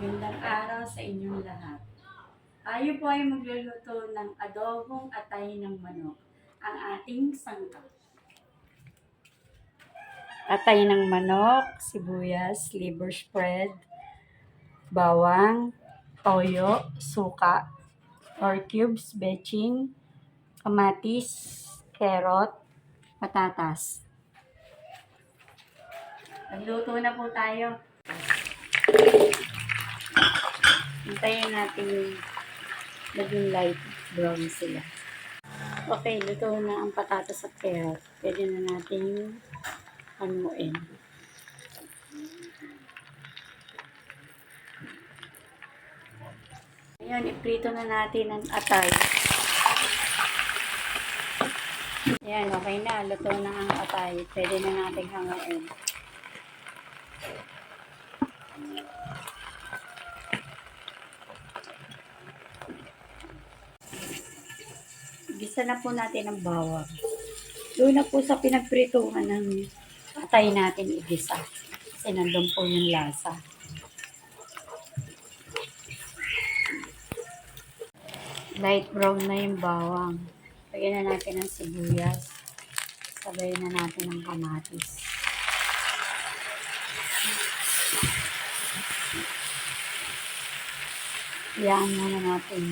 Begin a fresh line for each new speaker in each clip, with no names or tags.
Magandang araw sa inyong lahat. Tayo po ay magluluto ng adobong atay ng manok. Ang ating sangkap. Atay ng manok, sibuyas, liver spread, bawang, toyo, suka, or cubes, betching, kamatis, carrot, patatas. Nagluto na po tayo. Hintayin natin maging light brown sila. Okay, luto na ang patatas at carrot. Pwede na natin hanuin. Ayan, iprito na natin ang atay. Ayan, okay na. Luto na ang atay. Pwede na natin hanguin. Gisa na po natin ang bawang. Doon na po sa pinagprituhan ng atay natin igisa. Kasi nandun po yung lasa. Light brown na yung bawang. Lagyan na natin ng sibuyas. Sabay na natin ng kamatis. Iyaan muna natin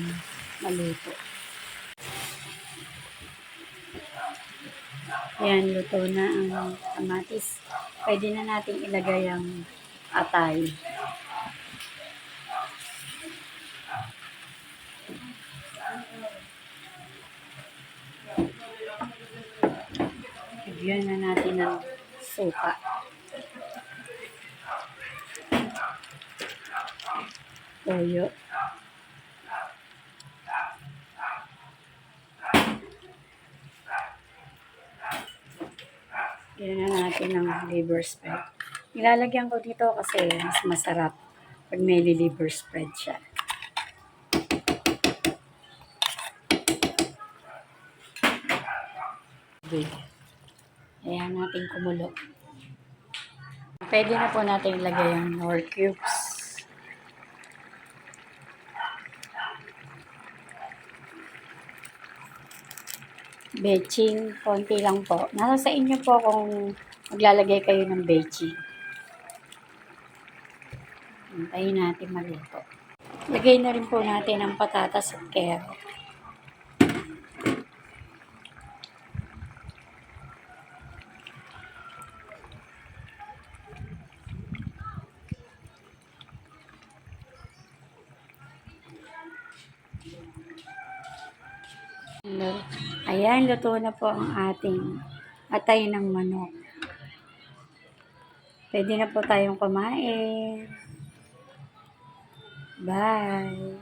maluto. Ayan, luto na ang kamatis. Pwede na natin ilagay ang atay. Bigyan na natin ng suka. Toyo. Bigyan na natin ng liver spread. Nilalagyan ko dito kasi mas masarap pag may liver spread siya. Okay. Ayan natin kumulo. Pwede na po natin ilagay ang nor cubes. Betching, konti lang po. Nasa sa inyo po kung maglalagay kayo ng betching. Hintayin natin maluto. Lagay na rin po natin ang patatas at carrot. Ayan, luto na po ang ating atay ng manok. Pwede na po tayong kumain. Bye!